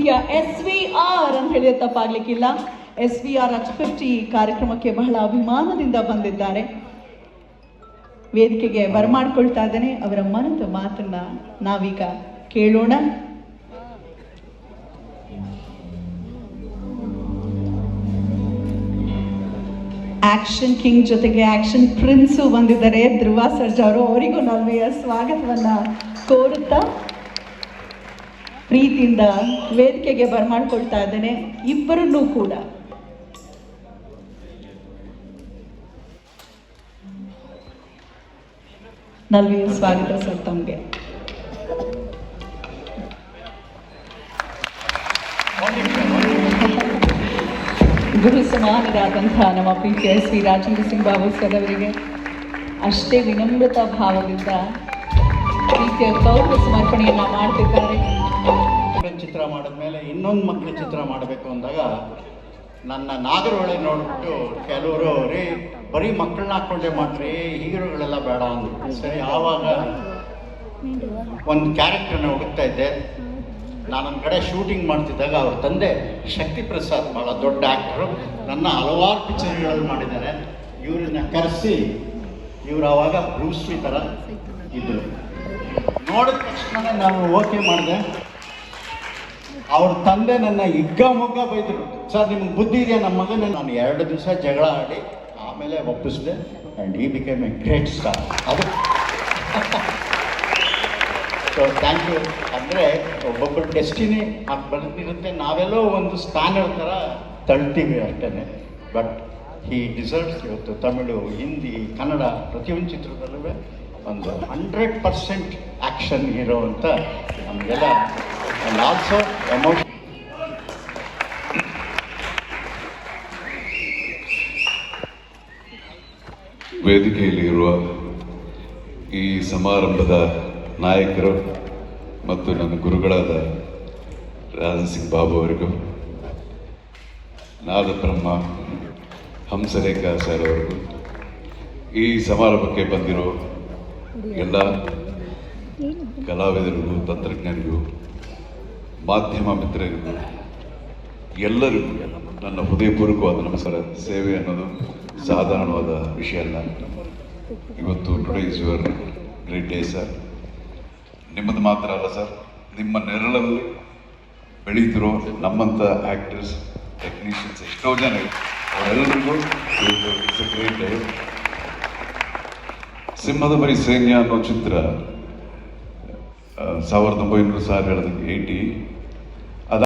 ಪ್ರೀತಿಯ SVR ಅಂತ ಹೇಳಿದ್ರೆ ತಪ್ಪಾಗ್ಲಿಕ್ಕಿಲ್ಲ. SVR at 50 ಕಾರ್ಯಕ್ರಮಕ್ಕೆ ಬಹಳ ಅಭಿಮಾನದಿಂದ ಬಂದಿದ್ದಾರೆ. ವೇದಿಕೆಗೆ ಬರಮಾಡ್ಕೊಳ್ತಾ ಇದ್ದೇನೆ. ಅವರ ಮನದ ಮಾತನ್ನ ನಾವೀಗ ಕೇಳೋಣ. ಆಕ್ಷನ್ ಕಿಂಗ್ ಜೊತೆಗೆ ಆಕ್ಷನ್ ಪ್ರಿನ್ಸು ಬಂದಿದ್ದಾರೆ, ಧ್ರುವ ಸರ್ಜಾ ಅವರು. ಅವರಿಗೂ ನಲ್ಮೆಯ ಸ್ವಾಗತವನ್ನ ಕೋರುತ್ತಾ ಪ್ರೀತಿಯಿಂದ ವೇದಿಕೆಗೆ ಬರಮಾಡ್ಕೊಳ್ತಾ ಇದ್ದೇನೆ ಇಬ್ಬರನ್ನೂ ಕೂಡ. ನಲ್ಮೆಯ ಸ್ವಾಗತ ಸರ್ ತಮಗೆ. ಗುರು ಸಮಾನರಾದಂತಹ ನಮ್ಮ ಪ್ರೀತಿಯ ಶ್ರೀ ರಾಜೇಂದ್ರ ಸಿಂಗ್ ಬಾಬು ಸರ್ ಅವರಿಗೆ ಅಷ್ಟೇ ವಿನಮ್ರತಾ ಭಾವದಿಂದ ಪ್ರೀತಿಯ ಗೌರವ ಸಮರ್ಪಣೆಯನ್ನ ಮಾಡ್ತಿದ್ದಾರೆ. ಚಿತ್ರ ಮಾಡಿದ್ಮೇಲೆ ಇನ್ನೊಂದು ಮಕ್ಕಳ ಚಿತ್ರ ಮಾಡಬೇಕು ಅಂದಾಗ ನನ್ನ ನಾಗರಹೊಳೆ ನೋಡ್ಬಿಟ್ಟು ಕೆಲವರು ರೀ ಬರೀ ಮಕ್ಕಳನ್ನ ಹಾಕ್ಕೊಂಡೇ ಮಾಡ್ರಿ, ಹೀರೋಗಳೆಲ್ಲ ಬೇಡ ಅಂದ್ರು. ಸರಿ, ಆವಾಗ ಒಂದು ಕ್ಯಾರೆಕ್ಟರ್ನ ಹುಡುಕ್ತಾ ಇದ್ದೆ. ನಾನೊಂದು ಕಡೆ ಶೂಟಿಂಗ್ ಮಾಡ್ತಿದ್ದಾಗ ಅವ್ರ ತಂದೆ ಶಕ್ತಿ ಪ್ರಸಾದ್ ಭಾಳ ದೊಡ್ಡ ಆ್ಯಕ್ಟರು, ನನ್ನ ಹಲವಾರು ಪಿಕ್ಚರ್ಗಳಲ್ಲಿ ಮಾಡಿದ್ದಾರೆ. ಇವ್ರನ್ನ ಕರೆಸಿ ಇವರು ಆವಾಗ ಬ್ರೂಸ್ಲಿ ಥರ ಇದ್ದರು. ನೋಡಿದ ತಕ್ಷಣ ನಾನು ಓಕೆ ಮಾಡಿದೆ. ಅವ್ರ ತಂದೆ ನನ್ನ ಹಿಗ್ಗಾಮುಗ್ಗ ಬೈದರು, ಸರ್ ನಿಮ್ಗೆ ಬುದ್ಧಿ ಇದೆಯಾ ನಮ್ಮ ಮಗನ. ನಾನು 2 ದಿವಸ ಜಗಳ ಆಡಿ ಆಮೇಲೆ ಒಪ್ಪಿಸಿದೆ. ಆ್ಯಂಡ್ ಈ ಬಿಕೇಮ್ ಎ ಗ್ರೇಟ್ ಸ್ಟಾರ್. ಅದು ಸೊ ಥ್ಯಾಂಕ್ ಯು. ಅಂದರೆ ಒಬ್ಬೊಬ್ಬರ ಡೆಸ್ಟಿನಿ ಅದು ಬರೆದಿರುತ್ತೆ, ನಾವೆಲ್ಲೋ ಒಂದು ಸ್ಪ್ಯಾನರ್ ಥರ ತಳ್ತೀವಿ ಅಷ್ಟೇ. But he deserves. ಇವತ್ತು ತಮಿಳು, ಹಿಂದಿ, ಕನ್ನಡ ಪ್ರತಿಯೊಂದು ಚಿತ್ರದಲ್ಲೂ ಒಂದು 100% ಆ್ಯಕ್ಷನ್ ಹೀರೋ ಅಂತ ನಮಗೆಲ್ಲ. And also emotion. ವೇದಿಕೆಯಲ್ಲಿರುವ ಈ ಸಮಾರಂಭದ ನಾಯಕರು ಮತ್ತು ನನ್ನ ಗುರುಗಳಾದ ರಾಜೇಂದ್ರ ಸಿಂಗ್ ಬಾಬು ಅವರಿಗೂ, ನಾದಬ್ರಹ್ಮ ಹಂಸರೇಖಾ ಸರ್ ಅವರಿಗೂ, ಈ ಸಮಾರಂಭಕ್ಕೆ ಬಂದಿರೋ ಎಲ್ಲ ಕಲಾವಿದರಿಗೂ, ತಂತ್ರಜ್ಞರಿಗೂ, ಮಾಧ್ಯಮ ಮಿತ್ರರಿಗೂ ಎಲ್ಲರಿಗೂ ನನ್ನ ಹೃದಯಪೂರ್ವಕವಾದ ನಮಸ್ಕಾರ. ಸೇವೆ ಅನ್ನೋದು ಸಾಧಾರಣವಾದ ವಿಷಯ ಅಲ್ಲ. ಇವತ್ತು today is your great day sir. ನಿಮ್ಮದು ಮಾತ್ರ ಅಲ್ಲ ಸರ್, ನಿಮ್ಮ ನೆರಳಲ್ಲಿ ಬೆಳೀತಿರೋ ನಮ್ಮಂಥ ಆ್ಯಕ್ಟರ್ಸ್, ಟೆಕ್ನಿಷಿಯನ್ಸ್ ಎಷ್ಟೋ ಜನ ಅವರೆಲ್ಲರಿಗೂ ಇಟ್ಸ್ ಎ ಗ್ರೇಟ್ ಡೇ. ಸಿಂಹದ ಬರಿ ಸೈನ್ಯ ಅನ್ನೋ ಚಿತ್ರ 1900 80